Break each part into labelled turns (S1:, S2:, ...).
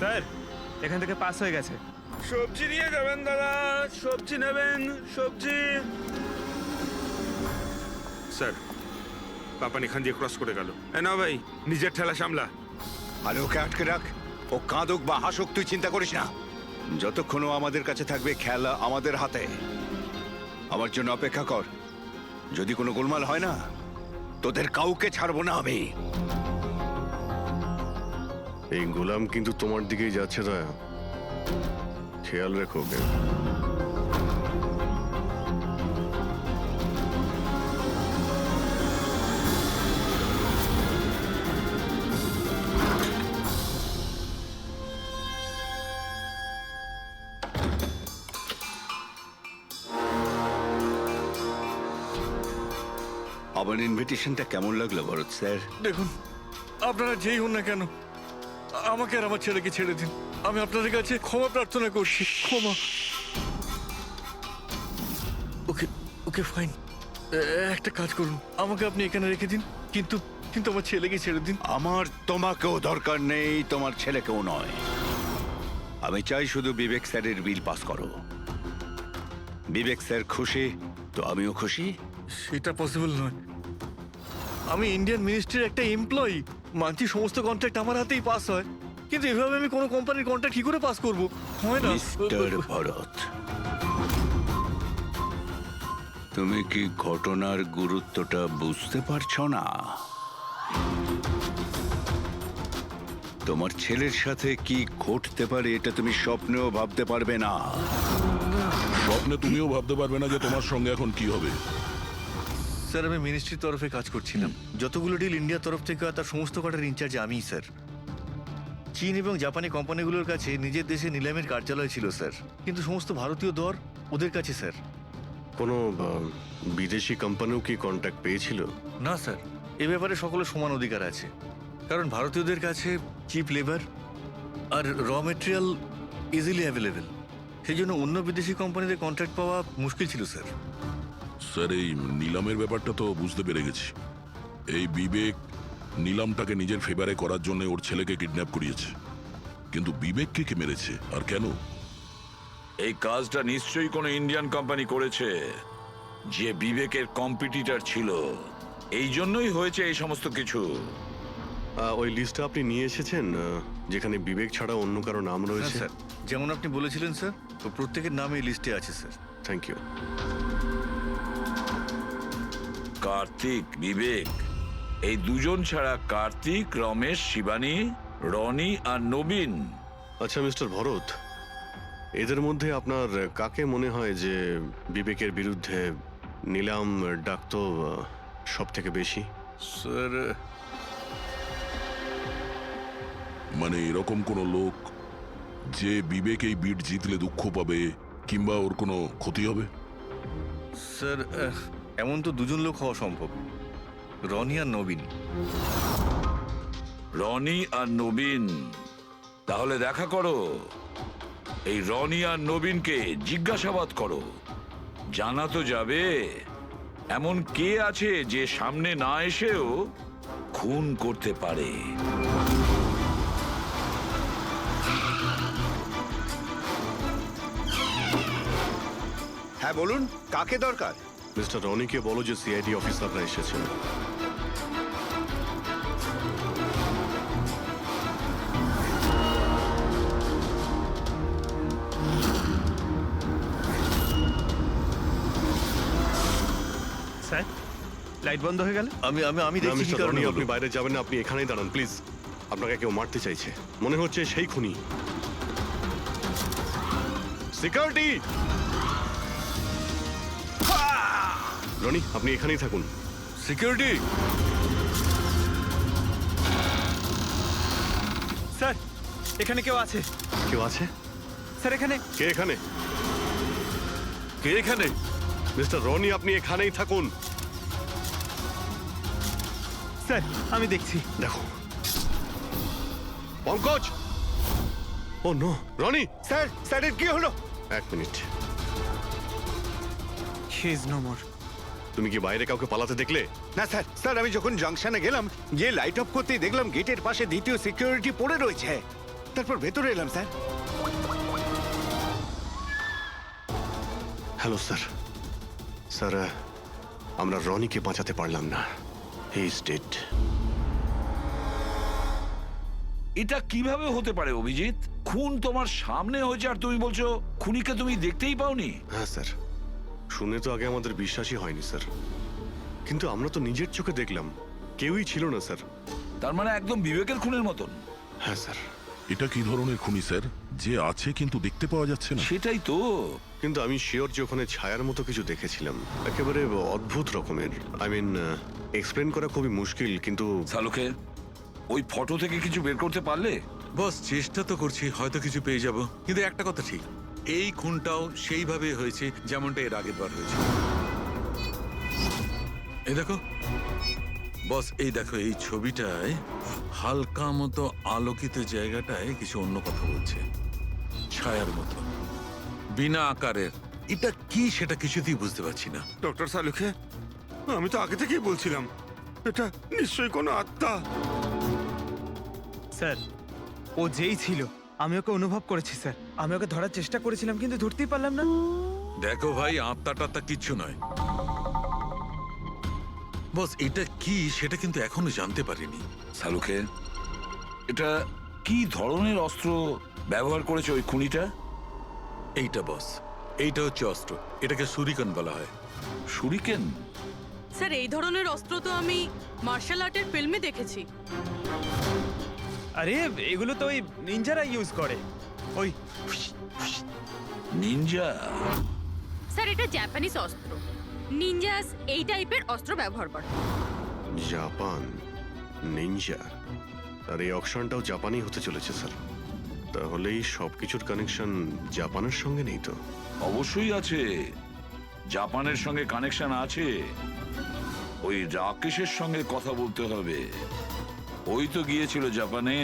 S1: Sir এখান থেকে pass হয়ে গেছে।
S2: সবজি নিয়ে যাবেন দাদা, সবজি নেবেন, সবজি। স্যার পাপান এখান দিয়ে ক্রস করে গেল। না ভাই, নিজের ঠেলা সামলা।
S3: আর ওকে আটকে রাখ। ও কাঁদুক বা হাসুক তুই চিন্তা করিস না। যতক্ষণ ও আমাদের কাছে থাকবে খেলা আমাদের হাতে। আমার জন্য অপেক্ষা কর। যদি কোনো গোলমাল হয় না, তোদের কাউকে ছাড়বো না আমি।
S4: এই গোলাম কিন্তু তোমার দিকেই যাচ্ছে, দয়া, খেয়াল রেখো ওকে।
S3: আমার ইনভিটেশনটা কেমন লাগলো ভরত স্যার?
S5: দেখুন, আপনারা যেই হন না কেন, আমাকে আর আমার ছেলেকে ছেড়ে দিন। আমি আপনাদের কাছে ক্ষমা প্রার্থনা করছি, ক্ষমা। ওকে ওকে ফাইন, একটা কাজ করুন, আমাকে আপনি এখানে রেখে দিন, কিন্তু কিন্তু আমার ছেলেকে ছেড়ে দিন।
S3: আমার তোমাকেও দরকার নেই, তোমার ছেলেকেও নয়। আমি চাই শুধু বিবেক স্যারের বিল পাস করো। বিবেক স্যার খুশি তো আমিও খুশি।
S5: সেটা পসিবল নয়। আমি ইন্ডিয়ান মিনিস্ট্রির একটা এমপ্লয়ি, মানছি সমস্ত কন্ট্রাক্ট আমার হাতেই পাস হয়, কিন্তু এভাবে আমি কোনো কোম্পানির কন্ট্রাক্ট কি করে পাস করবো? হয় না।
S3: মিস্টার ভরত, তুমি কি ঘটনার গুরুত্বটা বুঝতে পারছো না? তোমার ছেলের সাথে কি ঘটতে পারে এটা তুমি স্বপ্নেও ভাবতে পারবে না।
S6: স্বপ্নে তুমিও ভাবতে পারবে না যে তোমার সঙ্গে এখন কি হবে।
S5: স্যার, আমি মিনিস্ট্রির তরফে কাজ করছিলাম। যতগুলো ডিল ইন্ডিয়ার তরফ থেকে হয় তার সমস্ত কটার ইনচার্জ আমিই স্যার। চীন এবং জাপানি কোম্পানিগুলোর কাছে নিজের দেশে নিলামের কার্যালয় ছিল স্যার, কিন্তু সমস্ত ভারতীয় দর ওদের কাছে স্যার।
S4: কোনো বিদেশি কোম্পানিও কি কন্ট্যাক্ট পেয়েছিল?
S5: না স্যার, এ ব্যাপারে সকলের সমান অধিকার আছে, কারণ ভারতীয়দের কাছে চিপ লেবার আর র মেটেরিয়াল ইজিলি অ্যাভেলেবেল। সেই জন্য অন্য বিদেশি কোম্পানিতে কন্ট্রাক্ট পাওয়া মুশকিল ছিল স্যার।
S6: স্যার, এই নিলামের ব্যাপারটা তো বুঝতে পেরে গেছি। এই বিবেক নিলামটাকে নিজের ফেভারে করার জন্য ওর ছেলেকে কিডন্যাপ করিয়েছে, কিন্তু বিবেককে কে মেরেছে আর কেন?
S7: এই কাজটা নিশ্চয়ই কোনো ইন্ডিয়ান কোম্পানি করেছে, যে বিবেকের কম্পিটিটর ছিল। এই জন্যই হয়েছে এই সমস্ত কিছু।
S4: ওই লিস্টটা আপনি নিয়ে এসেছেন, যেখানে বিবেক ছাড়া অন্য কারো নাম
S5: হ্যাঁ
S4: রয়েছে?
S5: স্যার, যেমন আপনি বলেছিলেন স্যার, তো প্রত্যেকের নাম এই লিস্টে আছে sir.
S4: Thank you.
S7: Kartik, Bibek, এই দুজন ছাড়া কার্তিক, রমেশ, শিবানী, রনি আর নবীন।
S4: আচ্ছা মিস্টার ভরত, এদের মধ্যে আপনার কাকে মনে হয় যে বিবেকের বিরুদ্ধে নিলাম ডাকত সব থেকে বেশি?
S5: স্যার,
S6: মানে এরকম কোনো লোক যে বিবেক এই বিট জিতলে দুঃখ পাবে কিংবা ওর কোনো ক্ষতি হবে?
S5: স্যার, এমন তো দুজন লোক হওয়া সম্ভব, রনি আর নবীন।
S7: রনি আর নবীন? তাহলে দেখা করো, এই রনি আর নবীনকে জিজ্ঞাসাবাদ করো। জানা তো যাবে এমন কে আছে যে সামনে না এসেও খুন করতে পারে।
S3: হ্যাঁ বলুন, কাকে দরকার?
S4: মিস্টার রনিকে বলো যে সিআইডি অফিসাররা এসেছেন।
S1: স্যার লাইট বন্ধ হয়ে গেল।
S5: আমি আমি আমি
S4: না
S5: দেখছি কি
S4: মিস্টার
S5: কারণে
S4: রনি,
S5: হলো।
S4: আপনি বাইরে যাবেন না, আপনি এখানেই দাঁড়ান প্লিজ। আপনাকে কেউ মারতে চাইছে, মনে হচ্ছে সেই খুনি। সিকিউরিটি! রনি, আপনি এখানেই থাকুন।
S5: সিকিউরিটি!
S1: স্যার এখানে কেউ আছে।
S4: কেউ আছে?
S1: স্যার এখানে।
S4: কে এখানে?
S5: কে এখানে?
S4: মিস্টার রনি, আপনি এখানেই থাকুন।
S1: স্যার আমি দেখছি।
S4: দেখো Pankaj! Oh no, Ronnie!
S3: Sir, স্যারের কি হলো?
S4: এক minute,
S1: he is no more.
S4: তুমি কি বাইরে কাউকে পালাতে দেখলে?
S3: না স্যার, স্যার আমি যখন জাংশনে গেলাম, গিয়ে লাইট অফ করতেই দেখলাম গেটের পাশে দ্বিতীয় সিকিউরিটি পড়ে রয়েছে। তারপর ভেতরে এলাম স্যার।
S4: Hello sir. স্যার, আমরা রনিকে বাঁচাতে পারলাম না। He is dead.
S7: এটা কিভাবে হতে পারে অভিজিৎ? খুন তোমার সামনে হয়েছে আর তুমি বলছো খুনিকে তুমি দেখতেই পাওনি?
S4: হ্যাঁ স্যার, শুনে তো আগে আমাদের বিশ্বাসই হয়নি স্যার, কিন্তু আমরা তো নিজের চোখে দেখলাম কেউই ছিল না স্যার।
S7: তার মানে একদম বিবেকের খুনের মতন।
S4: হ্যাঁ স্যার।
S6: এটা কি ধরনের খুনি স্যার, যে আছে কিন্তু দেখতে পাওয়া যাচ্ছে না?
S7: সেটাই তো।
S4: কিন্তু আমি শিওর যে ওখানে ছায়ার মতো কিছু দেখেছিলাম, একেবারে অদ্ভুত রকমের। আই মিন, এক্সপ্লেন করা খুবই মুশকিল, কিন্তু
S7: সালুকে ওই ফটো থেকে কিছু বের করতে পারলে?
S8: বস, চেষ্টা তো করছি, হয়তো কিছু পেয়ে যাব। কিন্তু একটা কথা ঠিক, এই খুনটাও সেইভাবে হয়েছে যেমনটা এর আগের বার হয়েছে। এই দেখো বস, এই দেখো এই ছবিটায় হালকা মতো আলোকিত জায়গাটায় কিছু অন্য কথা বলছে, ছায়ার মতো, বিনা আকারের। এটা কি সেটা কিছুতেই বুঝতে পারছি না।
S2: ডক্টর সালুখে, আমি তো আগে থেকেই বলছিলাম এটা নিশ্চয়ই কোনো আত্মা।
S1: স্যার, ও যেই ছিল আমি ওকে অনুভব করেছি স্যার। আমি ওকে ধরার চেষ্টা করেছিলাম কিন্তু ধরতেই পারলাম না।
S8: দেখো ভাই, আত্মা টাত্মা কিচ্ছু নয়। বস, এটা কি সেটা কিন্তু এখনো জানতে পারিনি।
S7: সালুকে, এটা কি ধরনের অস্ত্র ব্যবহার করেছে ওই খুনিটা?
S8: এইটা বস, এইটা হচ্ছে অস্ত্র, এটাকে সুরিকান বলা হয়।
S7: শুরিকেন?
S9: স্যার, এই ধরনের অস্ত্র তো আমি মার্শাল আর্টের ফিল্মে দেখেছি।
S1: আরে এগুলো তো ওই নিনজারা ইউজ করে। ওই
S7: নিনজা?
S9: স্যার, এটা জাপানিজ অস্ত্র। নিনজাস এই টাইপের অস্ত্র ব্যবহার করে।
S4: জাপান, নিনজা, আর এই অকশনটাও জাপানি হতে চলেছে স্যার। তাহলে এই সবকিছুর কানেকশন জাপানের সঙ্গে নেই তো?
S7: অবশ্যই আছে, জাপানের সঙ্গে কানেকশন আছে। ওই রাকেশের সঙ্গে কথা বলতে হবে। ওই তো গিয়েছিল জাপানে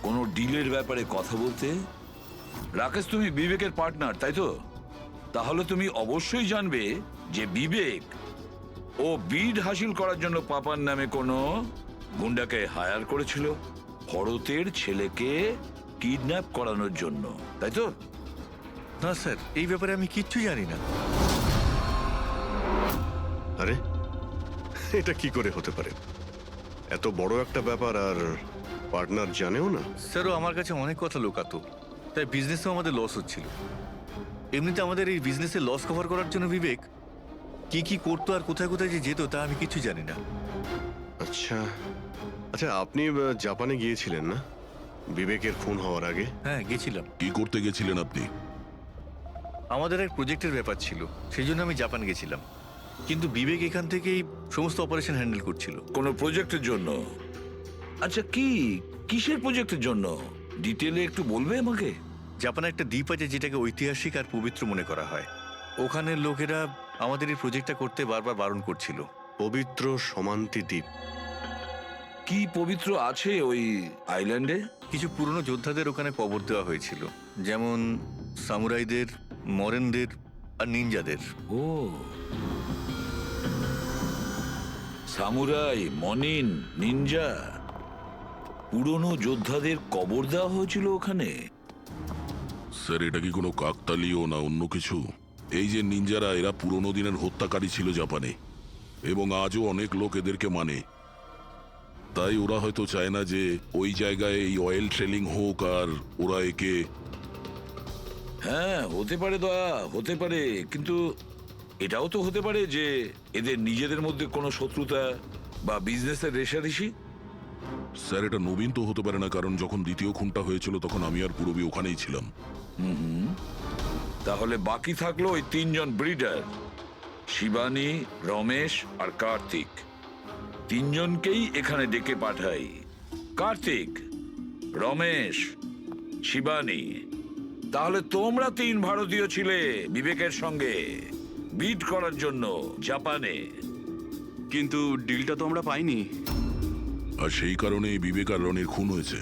S7: কোনো ডিলের ব্যাপারে কথা বলতে। রাকেশ, তুমি বিবেকের পার্টনার তাই তো? তাহলে তুমি অবশ্যই জানবে যে বিবেক ও বিড হাসিল করার জন্য পাপার নামে কোনো গুন্ডাকে হায়ার করেছিল ভরতের ছেলেকে কিডন্যাপ করানোর জন্য, তাই তো?
S5: না স্যার, এই ব্যাপারে আমি কিচ্ছু জানি না।
S4: আরে এটা কি করে হতে পারে? এত বড় একটা ব্যাপার আর পার্টনার জানেও না?
S5: স্যারও আমার কাছে অনেক কথা লুকাতো, তাই বিজনেসেও আমাদের লস হচ্ছিল। এমনিতে আমাদের এই বিজনেসে লস কভার করার জন্য বিবেক কি কি করতো আর কোথায় কোথায় যে যেত তা আমি কিছু জানি না।
S4: আচ্ছা আচ্ছা, আপনি জাপানে গিয়েছিলেন না বিবেকের খুন হওয়ার আগে?
S5: হ্যাঁ, গেছিলাম।
S6: কি করতে গেছিলেন আপনি?
S5: আমাদের এক প্রজেক্টের ব্যাপার ছিল, সেই জন্য আমি জাপান গেছিলাম। কিন্তু বিবেক এখান থেকেই সমস্ত অপারেশন হ্যান্ডেল করছিল।
S7: কোনো প্রজেক্টের জন্য? আচ্ছা, কিসের প্রজেক্টের জন্য ডিটেলে একটু বলবে আমাকে?
S5: জাপানে একটা দ্বীপ আছে যেটাকে ঐতিহাসিক আর পবিত্র মনে করা হয়। ওখানের লোকেরা আমাদের এই প্রজেক্টটা করতে বারবার বারণ করছিল।
S4: পবিত্র সমান্তি দ্বীপ?
S7: কি পবিত্র আছে ওই আইল্যান্ডে?
S5: কিছু পুরনো যোদ্ধাদের ওখানে কবর দেওয়া হয়েছিল, যেমন সামুরাইদের, মরেনদের আর নিনজাদের।
S7: ও, সামুরাই, মনিন, নিনজা, পুরনো যোদ্ধাদের কবর দেওয়া হয়েছিল ওখানে।
S6: স্যার, এটা কি কোনো কাকতালীয় না অন্য কিছু? এই যে নিনজারা, এরা পুরনো দিনের হত্যাকারী ছিল জাপানে, এবং আজও অনেক লোক এদেরকে মানে। তাই ওরা হয়তো চায় না যে ওই জায়গায় এই অয়েল ট্রেলিং হোক, আর ওরা একে...
S7: হ্যাঁ, হতে পারে দয়া, হতে পারে, কিন্তু এটাও তো হতে পারে যে এদের নিজেদের মধ্যে কোনো শত্রুতা বা বিজনেসের রেষারেষি।
S6: স্যার, এটা নবীন তো হতে পারে না, কারণ যখন দ্বিতীয় খুনটা হয়েছিল তখন আমি আর পূরবী ওখানেই ছিলাম।
S7: তাহলে বাকি থাকলো ওই তিনজন ব্রিডার, শিবানী, রমেশ আর কার্তিক। তিনজনকেই এখানে ডেকে পাঠাই। কার্তিক, রমেশ, শিবানী, তাহলে তোমরা তিন ভারতীয় ছিলে বিবেকের সঙ্গে বিট করার জন্য জাপানে।
S10: কিন্তু ডিলটা তো আমরা পাইনি।
S6: আর সেই কারণেই বিবেক আর রনির খুন হয়েছে।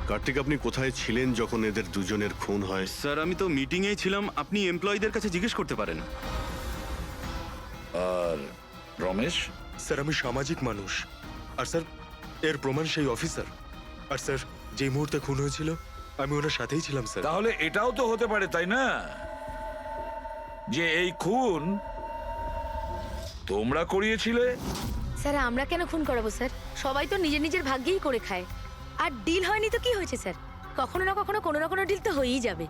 S4: কার্তিক, আপনি কোথায় ছিলেন যখন এদের দুজনের খুন হয়?
S10: স্যার, আমি তো মিটিংয়েই ছিলাম, আপনি এমপ্লয়ীদের কাছে জিজ্ঞেস করতে পারেন।
S7: আর রমেশ?
S11: স্যার, আমি সামাজিক মানুষ, আর স্যার এর প্রমাণ সেই অফিসার।
S1: আর স্যার যে মুহূর্তে খুন হয়েছিল আমি ওনার সাথেই ছিলাম স্যার।
S7: তাহলে এটাও তো হতে পারে, তাই না, যে এই খুন তোমরা করিয়েছিলে?
S11: স্যার আমরা কেন খুন করাবো স্যার? সবাই তো নিজের নিজের ভাগ্যেই করে খায়। আর ডিল হয়নি তো কি হয়েছে স্যার? কখনো না কখনো কোনো না কোনো ডিল তো হয়েই যাবে।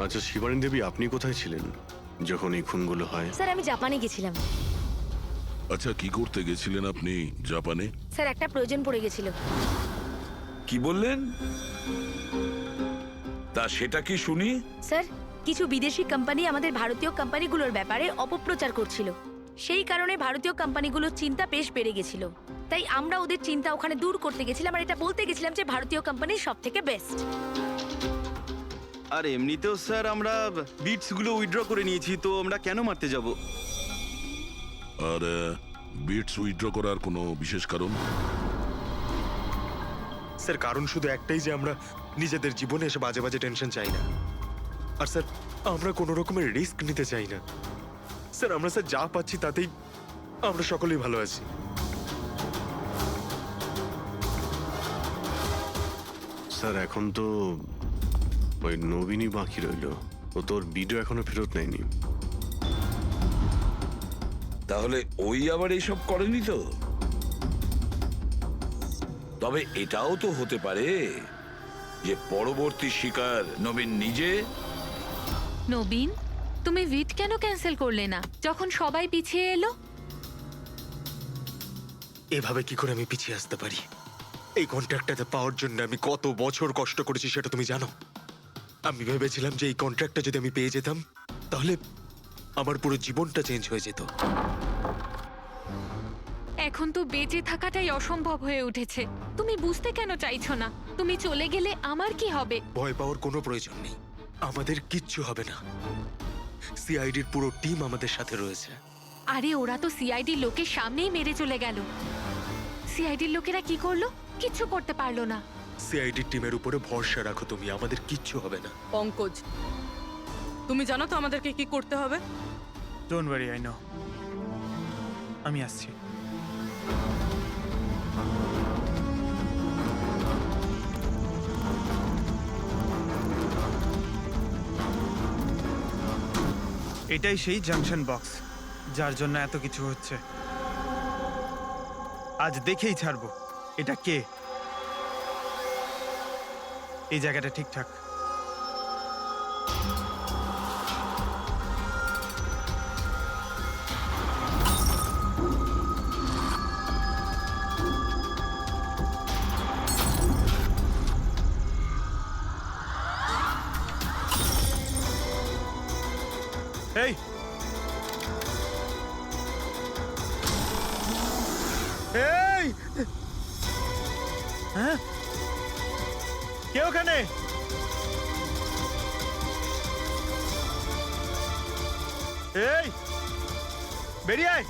S4: আচ্ছা শিবানী দেবী, আপনি কোথায় ছিলেন যখন এই খুনগুলো হয়?
S11: স্যার আমি জাপানে গেছিলাম।
S6: আচ্ছা, কি করতে গেছিলেন আপনি জাপানে?
S11: স্যার একটা প্রয়োজন পড়ে গেছিল।
S7: কি বললেন? তা সেটা কি শুনি?
S11: স্যার কিছু বিদেশি কোম্পানি আমাদের ভারতীয় কোম্পানিগুলোর ব্যাপারে অপপ্রচার করছিল। সেই কারণে ভারতীয় কোম্পানিগুলোর চিন্তা বেশ বেড়ে গেছিল। তাই আমরা ওদের চিন্তা ওখানে দূর করতে গেছিলাম আর এটা বলতে গেছিলাম যে ভারতীয় কোম্পানি সব থেকে বেস্ট।
S10: আর এমনিতেও স্যার আমরা বিটস গুলো উইথড্র করে নিয়েছি, তো আমরা কেন মারতে যাব?
S6: আর বিটস উইথড্র করার কোনো বিশেষ কারণ?
S1: স্যার কারণ শুধু একটাই যে আমরা নিজেদের জীবনে এসে বাজে বাজে টেনশন চাই না। আর স্যার আমরা কোনো রকমের রিস্ক নিতে চাই না। স্যার আমরা স্যার যা পাচ্ছি তাতেই আমরা সকলেই ভালো আছি।
S4: স্যার এখন তো ওই নবীনই বাকি রইল, ও তোর ভিডিও এখনো ফেরত নেয়নি।
S7: তাহলে ওই আবার এইসব করেনি তো? তবে এটাও তো হতে পারে যে পরবর্তী শিকার নবীন নিজে।
S9: নবীন, তুমি ভিট কেন ক্যান্সেল করলে না যখন সবাই পিছিয়ে এলো?
S1: এভাবে কি করে আমি পিছিয়ে আসতে পারি? এই কন্ট্রাক্টটাতে পাওয়ার জন্য আমি কত বছর কষ্ট করেছি সেটা তুমি জানো। আমি ভেবেছিলাম যে এই কন্ট্রাক্টটা যদি আমি পেয়ে যেতাম তাহলে আমার পুরো জীবনটা চেঞ্জ হয়ে যেত।
S9: এখন তো বেঁচে থাকাটাই অসম্ভব হয়ে উঠেছে। তুমি বুঝতে কেন চাইছো না? তুমি চলে গেলে আমার কি হবে?
S1: ভয় পাওয়ার কোনো প্রয়োজন নেই, আমাদের কিচ্ছু হবে না। সিআইডির পুরো টিম আমাদের সাথে রয়েছে।
S9: আরে ওরা তো সিআইডি লোকের সামনেই মেরে চলে গেল। সিআইডির লোকেরা কি করলো? কিচ্ছু করতে পারলো না।
S1: সিআইডির টিমের উপরে ভরসা রাখো তুমি, আমাদের কিচ্ছু হবে না।
S12: পঙ্কজ, তুমি জানো তো আমাদেরকে কি করতে হবে?
S1: Don't worry, I know. আমি আসছি। এটাই সেই জাংশন বক্স যার জন্য এত কিছু হচ্ছে। আজ দেখেই ছাড়বো এটা কে। এই জায়গাটা ঠিকঠাক। এই এই হ্যাঁ, কে ওখানে? এই বেরিয়ে আয়।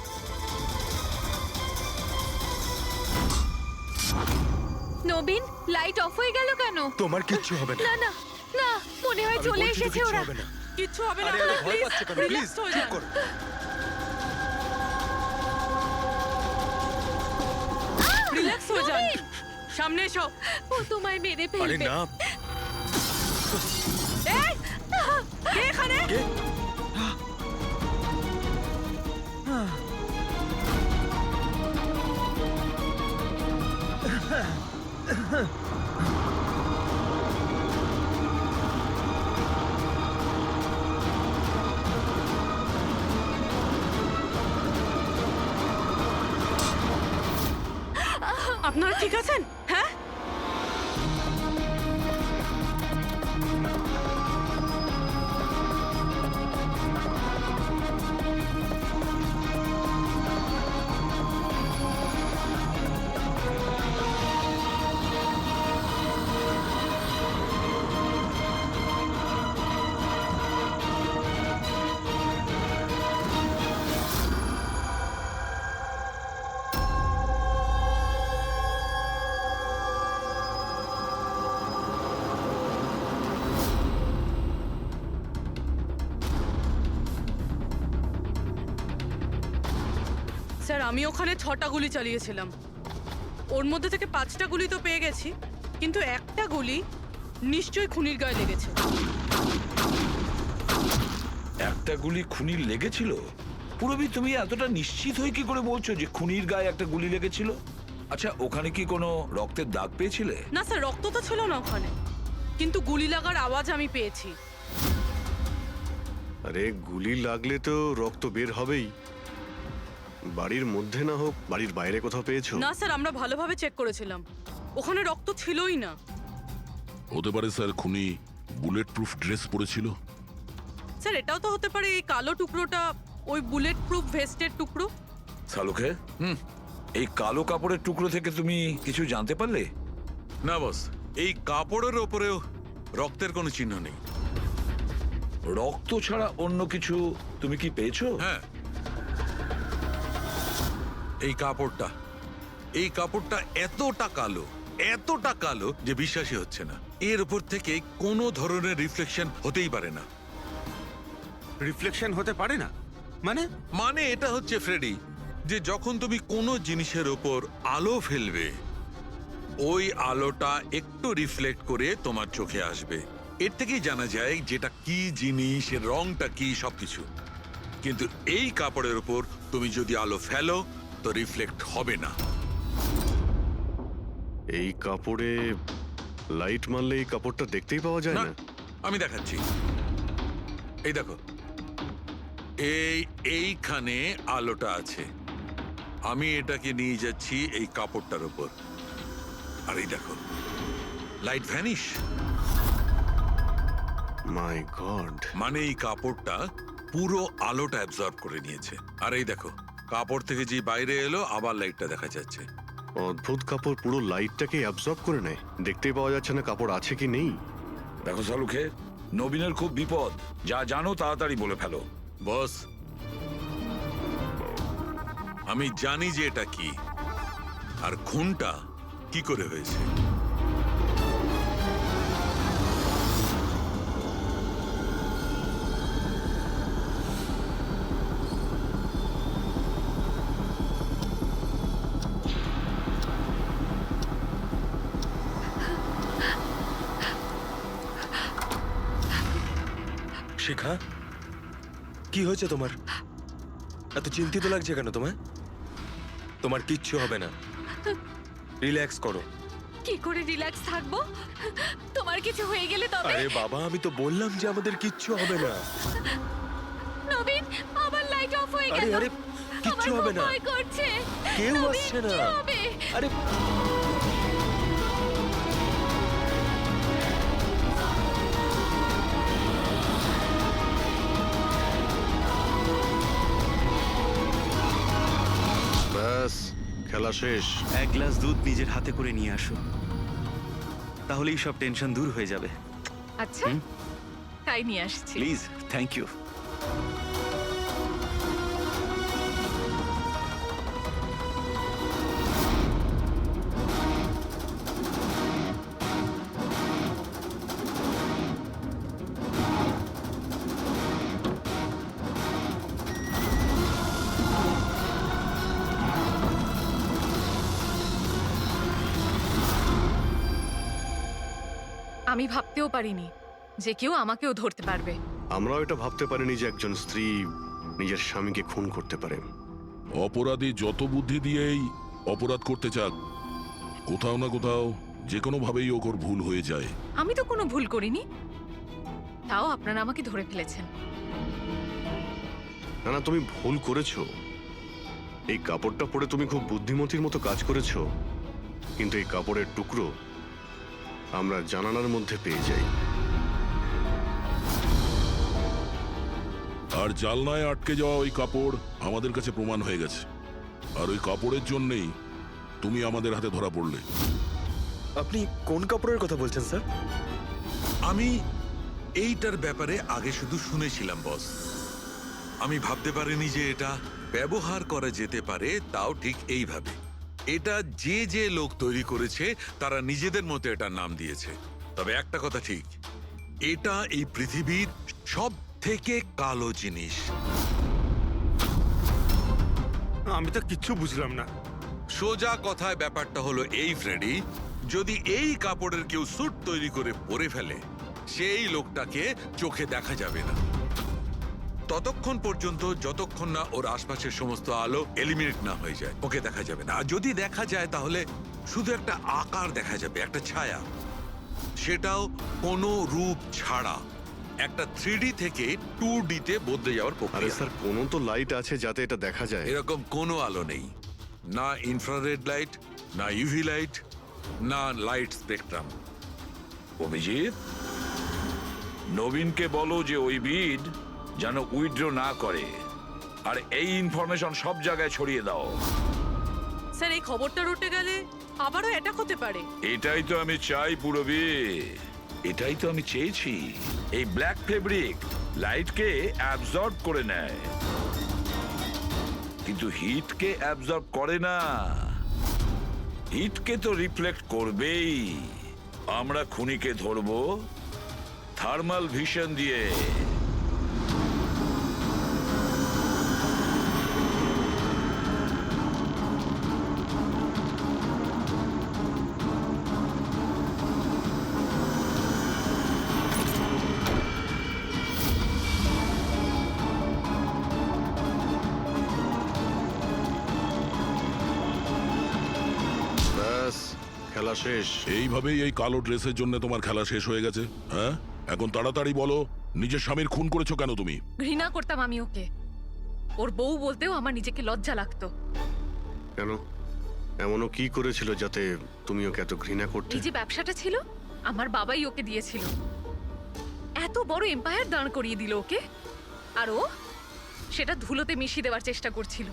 S9: নবীন, লাইট অফ হয়ে গেল কেন?
S1: তোমার কিচ্ছু হবে না।
S9: না না না, মনে হয় চলে
S1: আমি বলছি তো
S9: এসেছে
S1: কিচ্ছু
S9: ওরা।
S1: হবে না।
S12: কিচ্ছু হবে না।
S1: আরে এত ভয়
S12: প্লিজ
S1: পাচ্ছ কেন? প্লিজ
S12: রিল্যাক্স হয়ে
S1: চুপ
S12: যাও।
S1: করো।
S12: রিল্যাক্স হয়ে যান। সামনে এসো।
S9: ও তোমায় মেরে
S1: আরে
S9: ফেলবে।
S1: না।
S12: এই, কে এখানে?
S1: কে?
S12: আপনারা ঠিক আছেন? হ্যাঁ, স্যার আমি ওখানে 6টা গুলি চালিয়েছিলাম। ওর মধ্যে থেকে 5টা গুলি তো পেয়ে গেছি, কিন্তু একটা গুলি নিশ্চয়ই খুনির গায়ে লেগেছে।
S7: একটা গুলি খুনির লেগেছিল? পুরবি, তুমি এতটা নিশ্চিত হয়ে কি করে বলছো যে খুনির গায়ে একটা গুলি লেগেছিল? আচ্ছা, ওখানে কি কোনো রক্তের দাগ পেয়েছিলে?
S12: না স্যার, রক্ত তো ছিল না ওখানে, কিন্তু গুলি লাগার আওয়াজ আমি পেয়েছি।
S4: আরে গুলি লাগলে তো রক্ত বের হবেই। বাড়ির মধ্যে না হোক, বাড়ির বাইরে কোথাও পেয়েছো?
S12: না স্যার, আমরা ভালোভাবে চেক করেছিলাম, ওখানে রক্ত ছিলই না।
S6: হতে পারে স্যার খুনি বুলেট প্রুফ ড্রেস পরেছিল।
S12: স্যার, এটাও তো হতে পারে এই কালো টুকরোটা ওই বুলেট প্রুফ ভেস্টের টুকরো।
S7: সালুকে, এই কালো কাপড়ের টুকরো থেকে তুমি কিছু জানতে পারলে?
S8: না বস, এই কাপড়ের ওপরেও রক্তের কোনো চিহ্ন নেই।
S7: রক্ত ছাড়া অন্য কিছু তুমি কি পেয়েছো?
S8: হ্যাঁ, এই কাপড়টা এতটা কালো যে বিশ্বাসই হচ্ছে না। এর উপর থেকে কোনো ধরনের রিফ্লেকশন হতেই পারে না।
S2: রিফ্লেকশন হতে পারে না
S8: মানে এটা হচ্ছে ফ্রেডি, যে যখন তুমি কোনো জিনিসের ওপর আলো ফেলবে, ওই আলোটা একটু রিফ্লেক্ট করে তোমার চোখে আসবে। এর থেকেই জানা যায় যেটা কি জিনিস, এর রংটা কি, সবকিছু। কিন্তু এই কাপড়ের উপর তুমি যদি আলো ফেলো তো রিফ্লেক্ট হবে না।
S4: এই কাপড়ে লাইট মারলে এই কাপড়টা দেখতেই পাওয়া যায়
S8: না,
S4: না।
S8: আমি দেখাচ্ছি। এই দেখো, এইখানে আলোটা আছে। আমি এটাকে নিয়ে যাচ্ছি এই কাপড়টার উপর, আর এই দেখো লাইট ভ্যানিশ।
S4: মাই গড!
S8: মানে এই কাপড়টা পুরো আলোটা অ্যাবজর্ব করে নিয়েছে। আর এই দেখো, কাপড় থেকে যে বাইরে এলো আবার লাইটটা দেখা যাচ্ছে।
S4: অদ্ভুত, কাপড় পুরো লাইটটাকে অ্যাবজর্ব করে নেয়। দেখতেই পাওয়া যাচ্ছে না কাপড় আছে কি নেই।
S7: দেখো সালুকে, নবীনের খুব বিপদ। যা জানো তাড়াতাড়ি বলে ফেলো।
S8: বস, আমি জানি যে এটা কি, আর খুনটা কি করে হয়েছে।
S1: শিখা, কি হয়েছে তোমার? এত চিন্তিত লাগছে কেন তোমায়? তোমার কিচ্ছু হবে না, রিল্যাক্স করো।
S9: কি করে রিল্যাক্স থাকবো? তোমার কিছু হয়ে গেলে তবে?
S1: আরে বাবা, আমি তো বললাম যে আমাদের কিচ্ছু হবে না।
S9: নবীন, আবার লাইট অফ হয়ে
S1: আরে
S9: গেল।
S1: আরে, কিচ্ছু
S9: আমার
S1: হবে
S9: খুব
S1: না,
S9: ভয় করছে।
S1: কেউ
S9: নবীন,
S1: আসছে না।
S9: কি হবে?
S1: আরে
S4: ব্যাস, খেলা শেষ।
S10: এক গ্লাস দুধ নিজের হাতে করে নিয়ে আসো, তাহলেই সব টেনশন দূর হয়ে যাবে।
S9: আচ্ছা, তাই নিয়ে আসছি।
S10: Please, thank you.
S9: আমি ভাবতেও পারিনি যে কেউ আমাকেও ধরতে পারবে।
S4: আমরাও এটা ভাবতে পারিনি যে একজন স্ত্রী নিজের স্বামীকে খুন করতে পারে।
S6: অপরাধী যত বুদ্ধি দিয়েই অপরাধ করতে চাক, কোথাও না কোথাও যে কোনো ভাবেই ওর ভুল হয়ে যায়।
S9: আমি তো কোনো ভুল করিনি, তাও আপনারা আমাকে ধরে ফেলেছেন।
S4: না না, তুমি ভুল করেছো। এই কাপড়টা পরে তুমি খুব বুদ্ধিমতীর মতো কাজ করেছো, কিন্তু এই কাপড়ের টুকরো আমরা জানালার মধ্যে পেয়ে যাই।
S6: আর জালনায় আটকে যাওয়া ওই কাপড় আমাদের কাছে প্রমাণ হয়ে গেছে, আর ওই কাপড়ের জন্যেই তুমি আমাদের হাতে ধরা পড়লে।
S1: আপনি কোন কাপড়ের কথা বলছেন স্যার?
S8: আমি এইটার ব্যাপারে আগে শুধু শুনেছিলাম বস। আমি ভাবতে পারিনি যে এটা ব্যবহার করা যেতে পারে, তাও ঠিক এইভাবে। এটা যে যে লোক তৈরি করেছে তারা নিজেদের মতো এটার নাম দিয়েছে। তবে একটা কথা ঠিক, এটা এই পৃথিবীর সব থেকে কালো জিনিস।
S2: আমি তো কিচ্ছু বুঝলাম না।
S8: সোজা কথায় ব্যাপারটা হলো এই ফ্রেডি, যদি এই কাপড়ের কেউ স্যুট তৈরি করে পরে ফেলে সেই লোকটাকে চোখে দেখা যাবে না ততক্ষণ পর্যন্ত, যতক্ষণ না ওর আশপাশের সমস্ত আলো এলিমিনেট না হয়ে যায়। ওকে দেখা যাবে না। আর যদি দেখা যায় তাহলে শুধু একটা আকার দেখা যাবে, একটা ছায়া, সেটাও কোনো রূপ ছাড়া। একটা 3D থেকে 2D তে বদলে যাওয়ার
S4: আরে
S8: প্রক্রিয়া।
S4: স্যার, কোনো তো লাইট আছে যাতে এটা দেখা যায়।
S8: এরকম কোনো আলো নেই, না ইনফ্রারেড লাইট, না ইউভি লাইট, না লাইট স্পেকট্রাম।
S7: অভিজিৎ, নবীনকে বলো যে ওই বিড যেন উইথড্র না করে, আর এই ইনফরমেশন সব জায়গায় ছড়িয়ে দাও।
S12: স্যার এই খবরটা রটে গেলে আবারও অ্যাটাক হতে পারে।
S7: এটাই তো আমি চাই পুরবি, এটাই তো আমি চেয়েছি। এই ব্ল্যাক ফেব্রিক লাইটকে অ্যাবজর্ব করে নেয়, কিন্তু হিটকে অ্যাবজর্ব করে না। হিটকে তো রিফ্লেক্ট করবেই। আমরা খুনিকে ধরবো থার্মাল ভিশন দিয়ে।
S4: ব্যাস, খেলা শেষ।
S6: এইভাবেই এই কালো ড্রেসের জন্য তোমার খেলা শেষ হয়ে গেছে? হ্যাঁ, এখন তাড়াতাড়ি বলো, নিজের স্বামীর খুন করেছো কেন তুমি?
S9: ঘৃণা করতাম আমি ওকে। ওর বউ বলতেও আমার নিজেকে লজ্জা লাগতো।
S4: কেন? এমনও কি করেছিল যাতে তুমি ওকে এত ঘৃণা করতে?
S9: এই যে ব্যবসাটা ছিল, আমার বাবাই ওকে দিয়েছিল। এত বড় এম্পায়ার দাঁড় করিয়ে দিল ওকে, আর ও সেটা ধুলোতে মিশিয়ে দেওয়ার চেষ্টা করছিল।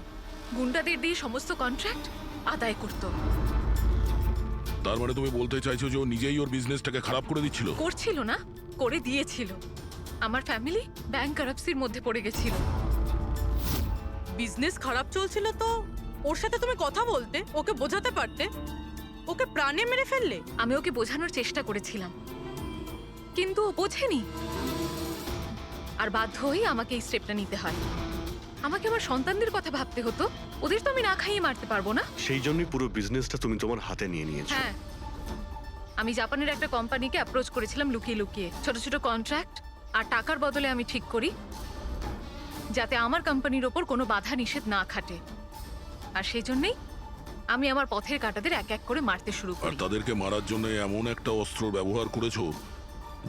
S9: গুন্ডাদের দিয়ে সমস্ত কন্ট্রাক্ট আদায় করত।
S6: তার মানে তুমি বলতে চাইছো যে ও নিজেই ওর বিজনেসটাকে খারাপ করে দিচ্ছিল?
S9: করছিল না, করে দিয়েছিল। আমার ফ্যামিলি ব্যাংকারাপসির মধ্যে পড়ে গেছিল।
S12: বিজনেস খারাপ চলছিল তো ওর সাথে তুমি কথা বলতে, ওকে বোঝাতে পারতে। ওকে প্রাণে মেরে ফেললে।
S9: আমি ওকে বোঝানোর চেষ্টা করেছিলাম, কিন্তু ও বোঝেনি। আর বাধ্য হয়ে আমাকে এই স্টেপটা নিতে হয়। আমাকে আমার সন্তানদের কথা ভাবতে হতো। ওদের তো আমি না খাইয়ে মারতে পারবো না।
S4: সেই জন্যই পুরো বিজনেসটা তুমি তোমার হাতে নিয়ে নিয়েছো।
S9: হ্যাঁ, আমি জাপানের একটা কোম্পানিকে অ্যাপ্রোচ করেছিলাম লুকিয়ে লুকিয়ে। ছোট ছোট কন্ট্রাক্ট আর টাকার বদলে আমি ঠিক করি যাতে আমার কোম্পানির ওপর কোনো বাধা নিষেধ না খাটে। আর সেই জন্যই আমি আমার পথের কাঁটাদের এক এক করে মারতে শুরু
S6: আর
S9: করি।
S6: তাদেরকে মারার জন্য এমন একটা অস্ত্র ব্যবহার করেছো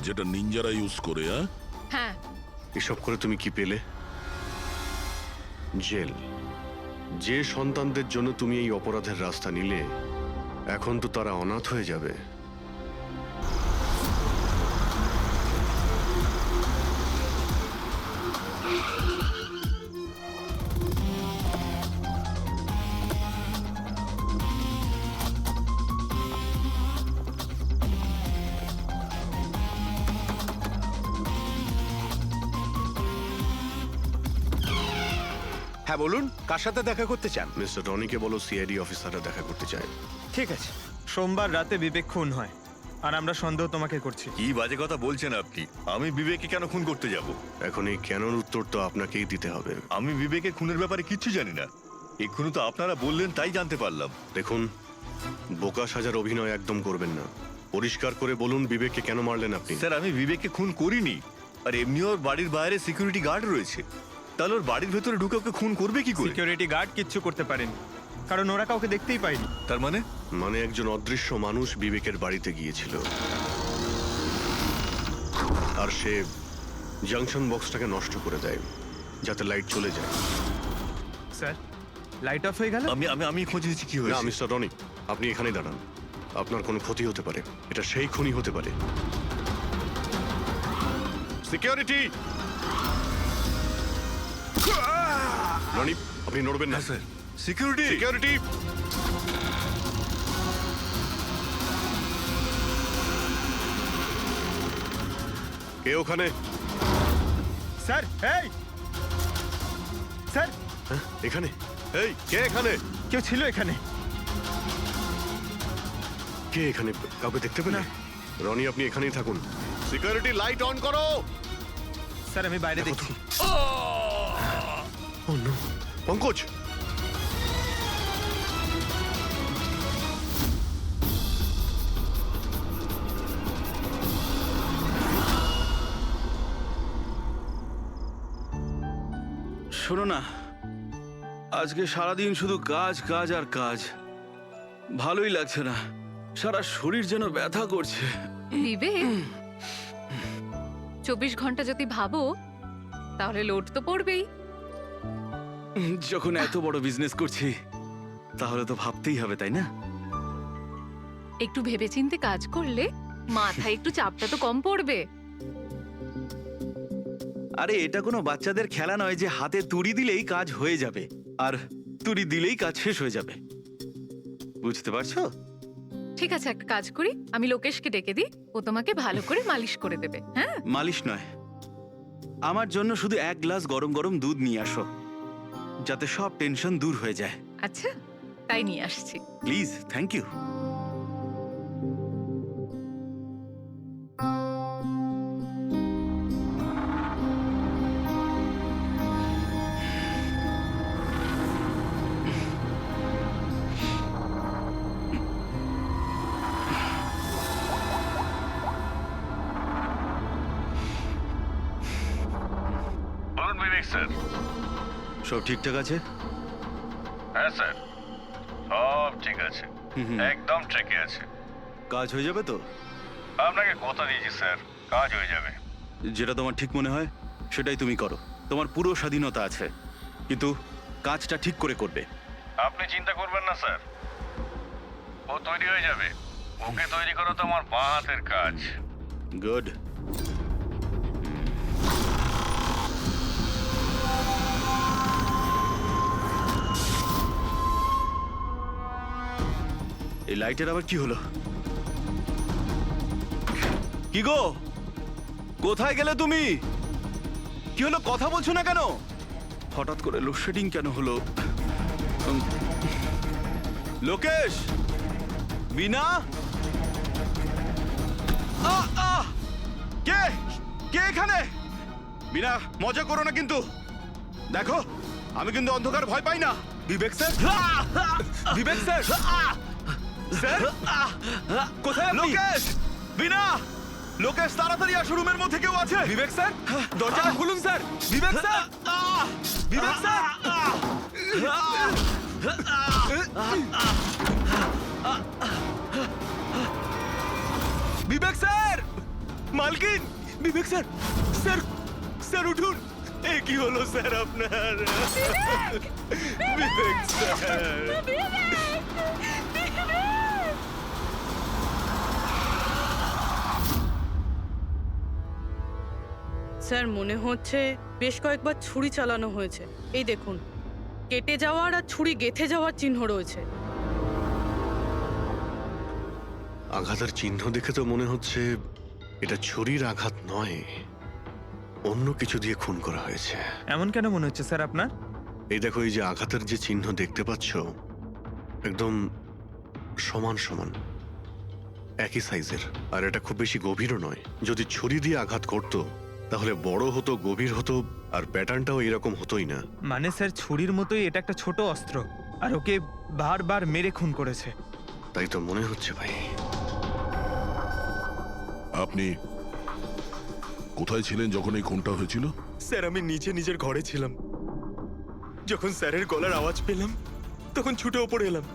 S6: যেটা নিনজারা ইউজ করে?
S9: হ্যাঁ,
S4: এসব করে তুমি কি পেলে? জেল। যে সন্তানদের জন্য তুমি এই অপরাধের রাস্তা নিলে, এখন তো তারা অনাথ হয়ে যাবে।
S3: হ্যাঁ বলুন, কার সাথে দেখা করতে চান?
S4: মিস্টার রনিকে বলো সিআইডি অফিসাররা দেখা করতে চায়।
S13: ঠিক আছে। সোমবার রাতে বিবেক খুন হয়, আর আমরা সন্দেহ তোমাকে করছি।
S5: কি বাজে কথা বলছেন আপনি? আমি বিবেককে কেন খুন করতে যাব?
S4: এখন এই কেনর উত্তর তো আপনাকেই দিতে হবে।
S5: আমি বিবেকের খুনের ব্যাপারে কিচ্ছু জানি না। এক্ষুনি তো আপনারা বললেন তাই জানতে পারলাম।
S4: দেখুন, বোকা সাজার অভিনয় একদম করবেন না। পরিষ্কার করে বলুন বিবেককে কেন মারলেন আপনি?
S5: স্যার, আমি বিবেককে খুন করিনি। আর এমনি ওর বাড়ির বাইরে সিকিউরিটি গার্ড রয়েছে, তাহলে ওর বাড়ির ভেতরে ঢুকে ওকে খুন করবে কি করে?
S13: সিকিউরিটি গার্ড কিচ্ছু করতে পারেনি, কারণ ওরা কাউকে দেখতেই পায়নি।
S5: তার মানে?
S4: মানে একজন অদৃশ্য মানুষ বিবেকের বাড়িতে গিয়েছিল, আর সে জাংশন বক্সটাকে নষ্ট করে দেয় যাতে লাইট চলে যায়।
S13: স্যার, লাইট অফ হয়ে গেল।
S5: আমি খোঁজ নিচ্ছি কি
S4: না
S5: হয়েছে।
S4: মিস্টার রনি, আপনি এখানেই দাঁড়ান। আপনার কোনো ক্ষতি হতে পারে, এটা সেই খুনি হতে পারে। সিকিউরিটি! রনি, আপনি নড়বেন না।
S5: Sir, security!
S4: সিকিউরিটি! কে ওখানে?
S13: স্যার, এই স্যার,
S4: হ্যাঁ, এখানে? এই, কে এখানে?
S13: কেউ ছিল এখানে?
S4: কে এখানে? কাউকে দেখতে পেলে? রনি, আপনি এখানেই থাকুন। সিকিউরিটি, লাইট অন করো।
S13: স্যার, আমি বাইরে দেখছি।
S4: ও নো, পঙ্কজ!
S10: শোনো না, আজকে সারাদিন শুধু কাজ কাজ আর কাজ, ভালোই লাগছে না, সারা শরীর যেন ব্যথা করছে।
S9: বিবেক, 24 ঘন্টা যদি ভাবো তাহলে লোড তো পড়বেই।
S10: যখন এত বড় বিজনেস করছি তাহলে তো ভাবতেই হবে, তাই না?
S9: একটু ভেবেচিন্তে কাজ করলে মাথায় একটু চাপটা তো কম পড়বে।
S10: আরে এটা কোনো বাচ্চাদের খেলা নয় যে হাতে তুড়ি দিলেই কাজ হয়ে যাবে আর তুড়ি দিলেই কাজ শেষ হয়ে যাবে, বুঝতে পারছো?
S9: ঠিক আছে, একটা কাজ করি, আমি লোকেশকে ডেকে দিই, ও তোমাকে ভালো করে মালিশ করে দেবে। হ্যাঁ,
S10: মালিশ নয়, আমার জন্য শুধু 1 গ্লাস গরম গরম দুধ নিয়ে আসো, যাতে সব টেনশন দূর হয়ে যায়।
S9: আচ্ছা, তাই নিয়ে আসছি।
S10: Please, thank you.
S4: বলুন বিবেক স্যার।
S10: সব ঠিকঠাক আছে?
S4: হ্যাঁ স্যার, সব ঠিক আছে,
S10: হুম।
S4: একদম ট্র্যাকে আছে।
S10: কাজ হয়ে যাবে তো?
S4: আপনাকে কথা দিয়েছি স্যার, কাজ হয়ে যাবে।
S10: যেটা তোমার ঠিক মনে হয় সেটাই তুমি করো, তোমার পুরো স্বাধীনতা আছে, কিন্তু কাজটা ঠিক করে করবে।
S4: আপনি চিন্তা করবেন না স্যার, ও তৈরি হয়ে যাবে। ওকে তৈরি করা তো আমার বাঁ হাতের কাজ।
S10: গুড। এই লাইটের আবার কি হলো? কি গো, কোথায় গেলে তুমি? কি হলো, কথা বলছো না কেন? হঠাৎ করে লোডশেডিং কেন হলো? লোকেশ, বিনা, কে কে এখানে? বিনা, মজা করো না কিন্তু। দেখো, আমি কিন্তু অন্ধকার ভয় পাই না। বিবেক স্যার, বিবেক স্যার, স্যার কোথায় আপনি? লোকেশ, বিনা, লোকেশ তাড়াতাড়ি আসো, রুমের মধ্যে কেউ আছে। বিবেক স্যার, দরজাটা খুলুন স্যার। বিবেক স্যার, বিবেক স্যার, বিবেক স্যার, মালকিন, বিবেক স্যার, স্যার, স্যার উঠুন। এ কি হলো স্যার আপনার? বিবেক স্যার,
S12: স্যার মনে হচ্ছে বেশ কয়েকবার ছুরি চালানো হয়েছে। এই দেখুন, কেটে যাওয়ার আর ছুরি গেঁথে যাওয়ার চিহ্ন রয়েছে।
S4: আঘাতের চিহ্ন দেখে তো মনে হচ্ছে এটা ছুরির আঘাত নয়, অন্য কিছু দিয়ে খুন করা হয়েছে।
S13: এমন কেন মনে হচ্ছে স্যার আপনার?
S4: এই দেখো, এই যে আঘাতের যে চিহ্ন দেখতে পাচ্ছ, একদম সমান সমান, একই সাইজের, আর এটা খুব বেশি গভীরও নয়। যদি ছুরি দিয়ে আঘাত করতো তাহলে বড় হতো, গভীর হতো, আর প্যাটার্নটাও এরকম হতোই না।
S13: মানে স্যার ছুরির মতোই এটা একটা ছোট অস্ত্র, আর ওকে বারবার মেরে খুন করেছে।
S4: তাই তো মনে হচ্ছে ভাই।
S6: আপনি কোথায় ছিলেন যখন এই খুনটা হয়েছিল?
S1: স্যার, আমি নিচে নিজের ঘরে ছিলাম। যখন স্যারের গলার আওয়াজ পেলাম তখন ছুটে ওপরে এলাম।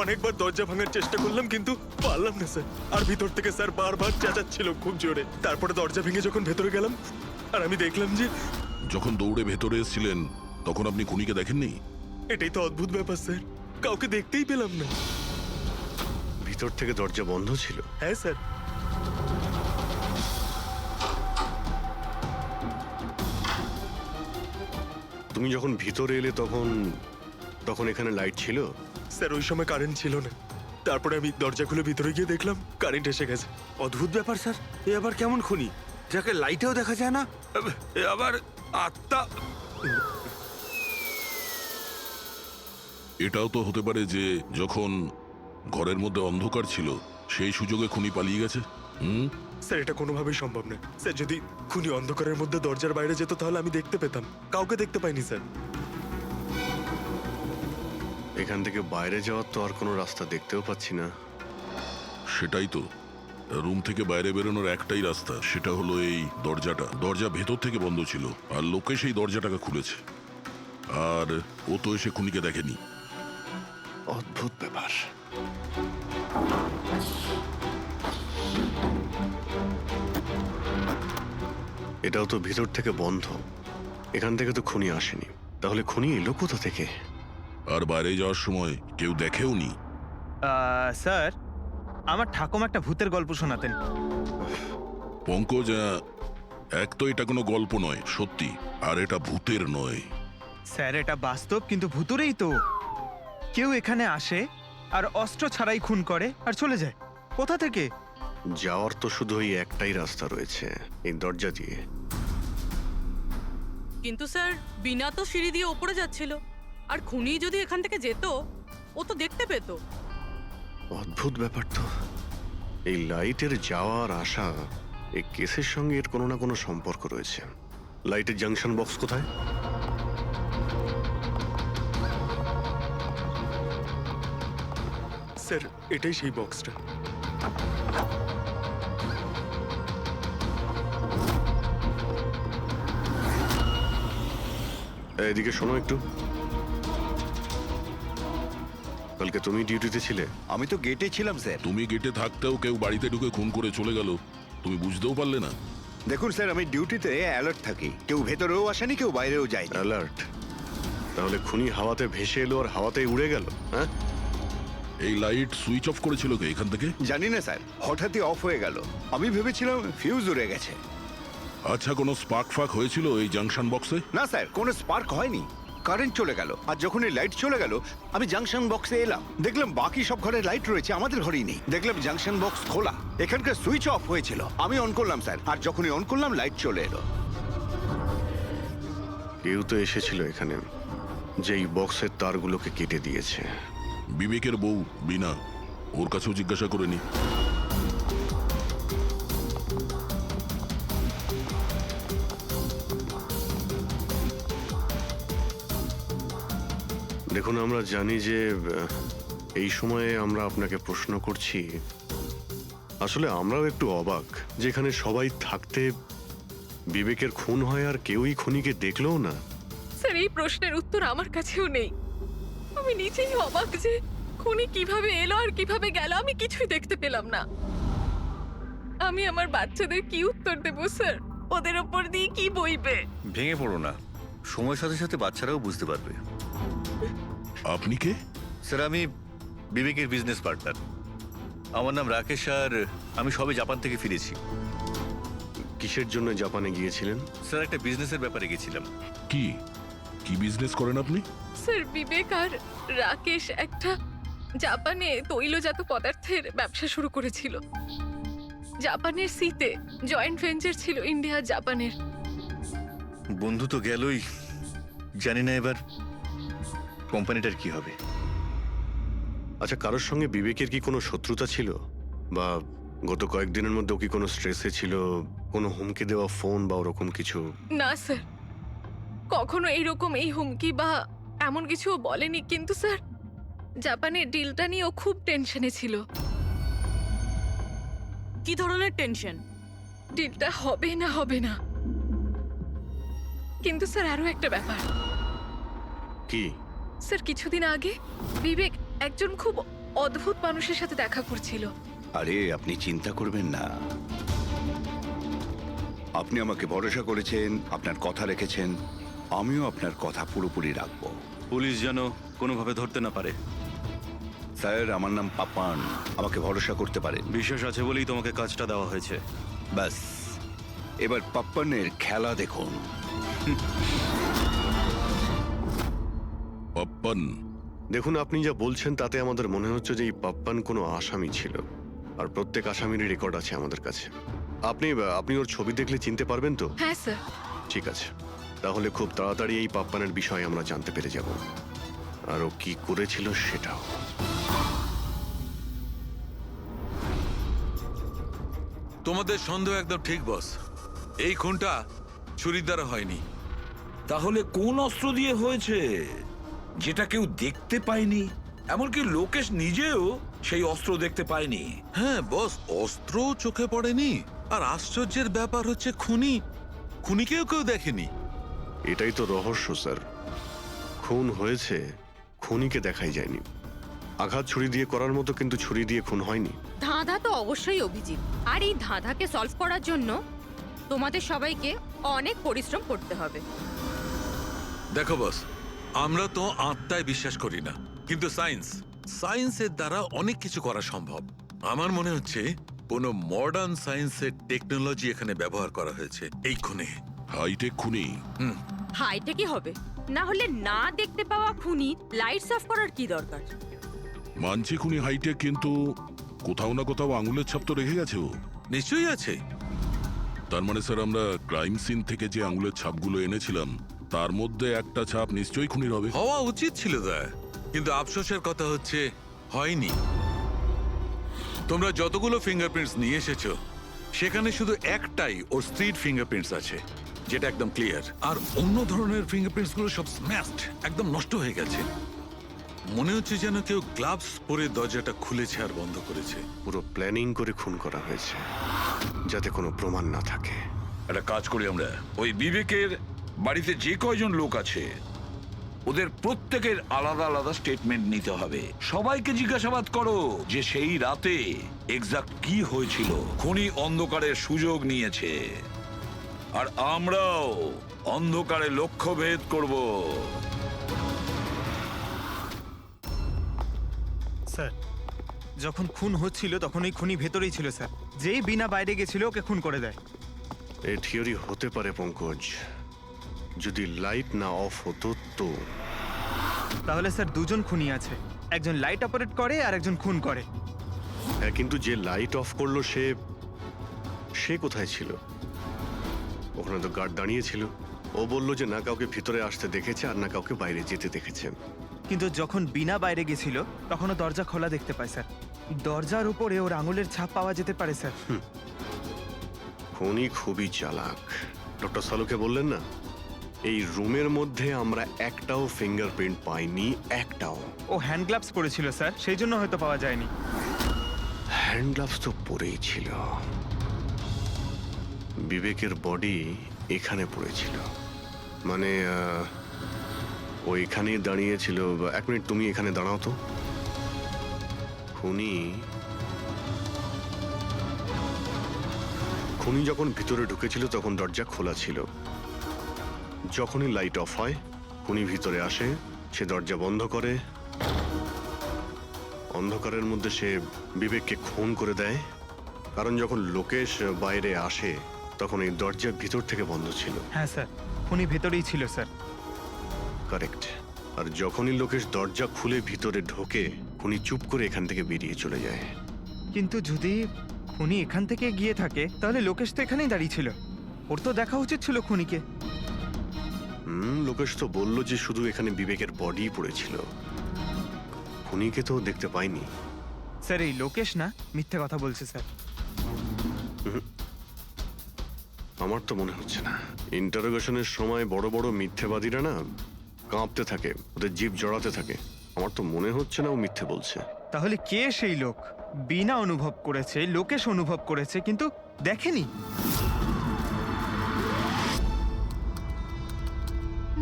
S1: অনেকবার দরজা ভাঙার চেষ্টা করলাম কিন্তু পারলাম না স্যার। আর ভিতর থেকে স্যার বারবার চেঁচাচ্ছিল খুব জোরে। তারপরে দরজা ভেঙে যখন ভেতরে গেলাম আর আমি দেখলাম যে...
S6: যখন দৌড়ে ভেতরে এসেছিলেন তখন আপনি খুনিকে দেখেননি?
S1: এটাই তো অদ্ভুত ব্যাপার স্যার, কাউকে দেখতেই পেলাম না।
S4: ভিতর থেকে দরজা বন্ধ ছিল?
S1: হ্যাঁ স্যার।
S4: তুমি যখন ভিতরে এলে তখন তখন এখানে লাইট ছিল?
S1: স্যার ওই সময় কারেন্ট ছিল না। তারপরে আমি দরজা খুলে ভিতরে গিয়ে দেখলাম কারেন্ট এসে গেছে।
S2: অদ্ভুত ব্যাপার স্যার, এ আবার কেমন খুনি যাকে লাইটেও দেখা যায় না, এ আবার আত্মা।
S6: এটাও তো হতে পারে যে যখন ঘরের মধ্যে অন্ধকার ছিল সেই সুযোগে খুনি পালিয়ে গেছে।
S1: স্যার এটা কোনোভাবেই সম্ভব না স্যার। যদি খুনি অন্ধকারের মধ্যে দরজার বাইরে যেত তাহলে আমি দেখতে পেতাম, কাউকে দেখতে পাইনি স্যার।
S4: এখান থেকে বাইরে যাওয়ার তো আর কোনো রাস্তা দেখতেও পাচ্ছি না।
S6: সেটাই তো, রুম থেকে বাইরে বেরোনোর একটাই রাস্তা, সেটা হলো এই দরজাটা। দরজা ভেতর থেকে বন্ধ ছিল আর লোকে সেই দরজাটাকে খুলেছে। আর ও তো এসে খুনিকে দেখেনি।
S4: অদ্ভুত ব্যাপার। এটাও তো ভিতর থেকে বন্ধ, এখান থেকে তো খুনি আসেনি। তাহলে খুনি এলো কোথা থেকে?
S6: আর বাইরে যাওয়ার সময় কেউ দেখেও নি।
S13: স্যার, আমার ঠাকুমা একটা ভূতের গল্প শোনাতেন।
S6: পঙ্কজ, এক তো এটা কোনো গল্প নয়, সত্যি, আর এটা ভূতের নয়।
S13: স্যার, এটা বাস্তব, কিন্তু ভূতুরেই তো। কেউ এখানে আসে আর অস্ত্র ছাড়াই খুন করে আর চলে যায়। কোথা থেকে?
S4: যাওয়ার তো শুধু ওই একটাই রাস্তা রয়েছে, এই দরজা দিয়ে।
S12: কিন্তু স্যার, বিনা তো সিঁড়ি দিয়ে ওপরে যাচ্ছিল, আর খুনি যদি এখান থেকে যেত ও তো দেখতে পেত।
S4: অদ্ভুত ব্যাপার তো। এই লাইটের যাওয়ার আসা, এই কেসের সঙ্গে এর কোনো না কোনো সম্পর্ক রয়েছে। লাইটের জাংশন বক্স কোথায়?
S1: স্যার, এটাই সেই বক্সটা।
S4: এদিকে শোনো একটু। কালকে তুমি ডিউটিতে ছিলে?
S3: আমি তো গেটে ছিলাম স্যার।
S6: তুমি গেটে থাকতেও কেউ বাড়িতে ঢুকে খুন করে চলে গেল, তুমি বুঝতেও পারলে না?
S3: দেখুন স্যার, আমি ডিউটিতে অ্যালার্ট থাকি। কেউ ভেতরেও আসেনি, কেউ বাইরেও যায়নি।
S4: অ্যালার্ট? তাহলে খুনি হাওয়াতে ভেসে এলো আর হাওয়াতেই উড়ে গেল? হ্যাঁ,
S6: এই লাইট সুইচ অফ করেছিল কে এখান থেকে?
S3: জানি না স্যার, হঠাৎই অফ হয়ে গেল। আমি ভেবেছিলাম ফিউজ উড়ে গেছে।
S6: আচ্ছা, কোনো স্পার্ক ফাক হয়েছিল এই জাংশন বক্সে?
S3: না স্যার, কোনো স্পার্ক হয়নি। কারেন্ট চলে গেল, আর যখন এই লাইট চলে গেল আমি জাংশন বক্সে এলাম, দেখলাম বাকি সব ঘরে লাইট রয়েছে, আমাদের ঘরেই নেই। দেখলাম জাংশন বক্স খোলা, এখানকার সুইচ অফ হয়েছিল। আমি অন করলাম স্যার, আর যখনই অন করলাম লাইট চলে এলো।
S4: কেউ তো এসেছিল এখানে, যে এই বক্সের তারগুলোকে কেটে দিয়েছে।
S6: বিবেকের বউ বিনা, ওর কাছেও জিজ্ঞাসা করে নি।
S4: দেখুন, আমরা জানি যে এই সময়ে আমরা আপনাকে প্রশ্ন করছি। আসলে আমরাও একটু অবাক, যেখানে সবাই থাকতে বিবেকের খুন হয় আর কেউই খুনিকে দেখলেও না।
S9: স্যার, এই প্রশ্নের উত্তর আমার কাছেও নেই। আমি নিজেই অবাক যে খুনি কিভাবে এলো আর কিভাবে গেল, আমি কিছুই দেখতে পেলাম না। আমি আমার বাচ্চাদের কি উত্তর দেবো স্যার? ওদের ওপর দিয়ে কি বইবে?
S5: ভেঙে পড়ো না, সময়ের সাথে সাথে বাচ্চারাও বুঝতে পারবে।
S6: আপনি কে?
S5: স্যার, আমি বিবেকের বিজনেস পার্টনার। আমার নাম রাকেশ, আর আমি সবে জাপান থেকে ফিরেছি।
S4: কিসের জন্য জাপানে গিয়েছিলেন?
S5: স্যার, একটা বিজনেসের ব্যাপারে গেছিলাম।
S6: কি কি বিজনেস করেন আপনি?
S9: স্যার, বিবেক আর রাকেশ একটা জাপানে তৈলজাত পদার্থের ব্যবসা শুরু করেছিল। জাপানের সিতে জয়েন্ট ভেঞ্চার ছিল ইন্ডিয়া জাপানের।
S5: বন্ধু তো গেলই, জানি না এবার কোম্পানিটার কি হবে।
S4: আচ্ছা, কারোর সঙ্গে বিবেকের কি কোনো শত্রুতা ছিল? বা গত কয়েকদিনের মধ্যে ও কি কোনো স্ট্রেসে ছিল? কোনো হুমকি দেওয়া ফোন বা ওরকম কিছু?
S9: না স্যার, কখনো এইরকম এই হুমকি বা এমন কিছু ও বলেনি। কিন্তু স্যার, জাপানের ডিলটা নিয়ে ও খুব টেনশনে ছিল।
S12: কি ধরনের টেনশন?
S9: ডিলটা হবে না হবে না। কিন্তু স্যার, আরো একটা ব্যাপার।
S4: কি?
S9: স্যার, কিছুদিন আগে বিবেক একজন খুব অদ্ভুত মানুষের সাথে দেখা করছিল।
S3: আরে আপনি চিন্তা করবেন না, আপনি আমাকে ভরসা করেছেন, আপনার কথা রেখেছেন, আমিও আপনার কথা পুরোপুরি রাখবো।
S10: পুলিশ যেন কোনোভাবে ধরতে না পারে।
S3: স্যার, আমার নাম পাপান, আমাকে ভরসা করতে পারেন।
S10: বিশ্বাস আছে বলেই তোমাকে কাজটা দেওয়া হয়েছে।
S3: ব্যাস, এবার পাপ্পানের খেলা দেখুন।
S6: পাপ্পান?
S4: দেখুন, আপনি যা বলছেন তাতে আমাদের মনে হচ্ছে যে এই পাপ্পান কোনো আসামি ছিল, আর প্রত্যেক আসামিরই রেকর্ড আছে আমাদের কাছে। আপনি ওর ছবি দেখলে চিনতে পারবেন তো?
S9: হ্যাঁ স্যার।
S4: ঠিক আছে, তাহলে খুব তাড়াতাড়ি এই পাপ্পানের বিষয়ে আমরা জানতে পেরে যাব, আর ও কি করেছিল সেটাও।
S8: তোমাদের সন্দেহ একদম ঠিক বস, এই খুনটা ছুরির দ্বারা হয়নি।
S7: তাহলে কোন অস্ত্র দিয়ে হয়েছে, যেটা কেউ দেখতে পায়নি? এমনকি লোকেশ নিজেও সেই অস্ত্র দেখতে পায়নি।
S8: হ্যাঁ বস, অস্ত্রও চোখে পড়েনি, আর আশ্চর্যের ব্যাপার হচ্ছে খুনিকেও কেউ দেখেনি।
S4: এটাই তো রহস্য স্যার। খুন হয়েছে খুনিকে দেখাই যায়নি। আঘাত ছুরি দিয়ে করার মতো, কিন্তু ছুরি দিয়ে খুন হয়নি।
S14: ধাঁধা তো অবশ্যই অভিজিৎ, আর এই ধাঁধাকে সলভ করার জন্য তোমাদের সবাইকে অনেক পরিশ্রম করতে হবে।
S8: দেখো বস, আমরা তো আত্মায় বিশ্বাস করি না, কিন্তু সায়েন্সের দ্বারা অনেক কিছু করা সম্ভব। আমার মনে হচ্ছে কোনো মডার্ন সায়েন্সের টেকনোলজি এখানে ব্যবহার করা হয়েছে এই খুনে।
S6: হাইটেক খুনি।
S14: হাইটেকই হবে, না হলে না দেখতে পাওয়া খুনি লাইটস অফ করার কি দরকার?
S6: মানছি খুনি হাইটেক, কিন্তু কোথাও না কোথাও আঙুলের ছাপ তো রেখে গেছে ও।
S8: নিশ্চয়ই আছে।
S6: তার মানে স্যার, আমরা ক্রাইম সিন থেকে যে আঙুলের ছাপগুলো এনেছিলাম তার মধ্যে একটা ছাপ নিশ্চয়ই খুনির হবে।
S8: হওয়া উচিত ছিল দা, কিন্তু আফসোসের কথা হচ্ছে হয়নি। তোমরা যতগুলো ফিঙ্গারপ্রিন্টস নিয়ে এসেছো সেখানে শুধু একটাই ওর স্ত্রীর ফিঙ্গারপ্রিন্টস আছে, যেটা একদম ক্লিয়ার। আর অন্য ধরনের ফিঙ্গারপ্রিন্টস গুলো সব স্ম্যাশড, একদম নষ্ট হয়ে গেছে। মনে হচ্ছে যেন কেউ গ্লাভস পরে দরজাটা খুলেছে আর বন্ধ করেছে।
S4: পুরো প্ল্যানিং করে খুন করা হয়েছে, যাতে কোনো প্রমাণ না থাকে।
S7: একটা কাজ করি আমরা, ওই বিবেকের বাড়িতে যে কয়জন লোক আছে ওদের প্রত্যেকের আলাদা আলাদা স্টেটমেন্ট নিতে হবে। সবাইকে জিজ্ঞাসাবাদ করো যে সেই রাতে এক্সাক্ট কি হয়েছিল। খুনি অন্ধকারের সুযোগ নিয়েছে, আর আমরাও অন্ধকারে লক্ষ্যভেদ করব।
S13: স্যার, যখন খুন হচ্ছিল তখন ওই খুনি ভেতরেই ছিল স্যার। যেই বিনা বাইরে গেছিল ওকে খুন করে দেয়।
S4: এই থিওরি হতে পারে পঙ্কজ, যদি লাইট না অফ হতো তো।
S13: তাহলে স্যার দুজন খুনি আছে, একজন লাইট অপারেট করে আর একজন খুন করে।
S4: হ্যাঁ, কিন্তু যে লাইট অফ করলো সে কোথায় ছিল? ওখানে তো গার্ড দাঁড়িয়ে ছিল। ও বলল যে না কাউকে ভিতরে আসতে দেখেছে আর না কাউকে বাইরে যেতে দেখেছে।
S13: কিন্তু যখন বিনা বাইরে গেছিল তখনও দরজা খোলা দেখতে পায় স্যার। দরজার উপরে ওর আঙুলের ছাপ পাওয়া যেতে পারে স্যার।
S4: খুনি খুবই চালাক। ডক্টর সালুকে বললেন না, এই রুমের মধ্যে আমরা একটাও ফিঙ্গারপ্রিন্ট পাইনি, একটাও।
S13: ও হ্যান্ড গ্লাভস পরেছিল স্যার, সেই জন্য হয়তো পাওয়া যায়নি।
S4: হ্যান্ড গ্লাভস তো পরেই ছিল। বিবেকের বডি এখানে পড়েছিল, মানে ও এখানে দাঁড়িয়েছিল। এক মিনিট, তুমি এখানে দাঁড়াও তো। খুনি যখন ভিতরে ঢুকেছিল তখন দরজা খোলা ছিল। যখনই লাইট অফ হয় খুনি ভিতরে আসে, সে দরজা বন্ধ করে। অন্ধকারের মধ্যে সে বিবেককে খুন করে দেয়, কারণ যখন লোকেশ বাইরে আসে তখন এই দরজা ভিতর থেকে বন্ধ ছিল।
S13: হ্যাঁ স্যার, খুনি ভেতরেই ছিল স্যার।
S4: কারেক্ট। আর যখনই লোকেশ দরজা খুলে ভিতরে ঢোকে, খুনি চুপ করে এখান থেকে বেরিয়ে চলে যায়।
S13: কিন্তু যদি খুনি এখান থেকে গিয়ে থাকে তাহলে লোকেশ তো এখানেই দাঁড়িয়ে ছিল, ওর তো দেখা উচিত ছিল খুনিকে।
S4: লোকেশ তো বললো যে শুধু এখানে বিবেকের বডি পড়েছিল, খুনিকে তো দেখতে পাইনি।
S13: স্যার, এই লোকেশ না মিথ্যে কথা বলছে স্যার।
S4: আমার তো মনে হচ্ছে না। ইন্টারোগেশনের সময় বড় বড় মিথ্যেবাদীরা না কাঁপতে থাকে, ওদের জিভ জড়াতে থাকে। আমার তো মনে হচ্ছে না ও মিথ্যে বলছে।
S13: তাহলে কে সেই লোক? বিনা অনুভব করেছে, লোকেশ অনুভব করেছে কিন্তু দেখেনি।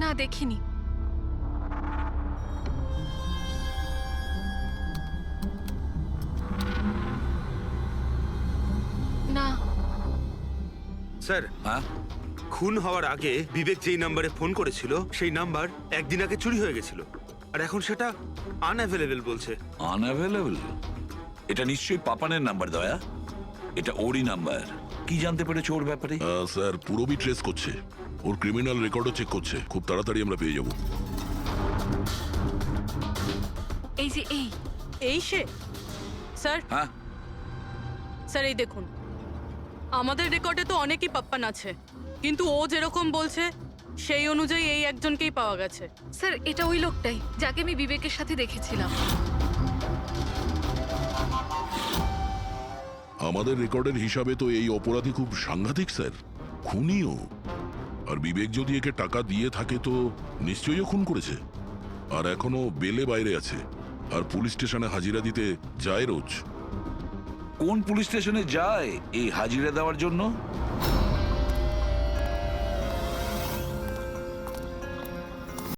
S9: না, দেখিনি। না
S2: স্যার,
S7: হ্যাঁ,
S2: খুন হওয়ার আগে বিবেক যেই নাম্বারে ফোন করেছিল সেই নাম্বার একদিন আগে চুরি হয়ে গেছিল, আর এখন সেটা আনঅ্যাভেলেবল বলছে।
S7: আনঅ্যাভেলেবল? এটা নিশ্চয়ই পাপানের নাম্বার দয়া। এটা ওরই নাম্বার। কি জানতে পেরেছো ওর ব্যাপারে?
S6: স্যার, পুরোবি ট্রেস করছে, ওর ক্রিমিনাল রেকর্ডও চেক করছে। খুব তাড়াতাড়ি আমরা পেয়ে যাব।
S9: এই যে
S12: এই সে? স্যার,
S7: হ্যাঁ
S12: স্যার এই দেখুন, আমাদের রেকর্ডে তো অনেকই পাপ্পান আছে, কিন্তু ও যেরকম বলছে সেই অনুযায়ী এই একজনকেই পাওয়া গেছে।
S9: স্যার, এটা ওই লোকটাই যাকে আমি বিবেকের সাথে দেখেছিলাম।
S6: আমাদের রেকর্ডের হিসাবে তো এই অপরাধী খুব সাংঘাতিক স্যার, খুনিও। আর বিবেক যদি একে টাকা দিয়ে থাকে তো নিশ্চয়ই ও খুন করেছে। আর এখনো বেলে বাইরে আছে, আর পুলিশ স্টেশনে হাজিরা দিতে যায় রোজ।
S7: কোন পুলিশ স্টেশনে যায় এই হাজিরা দেওয়ার জন্য?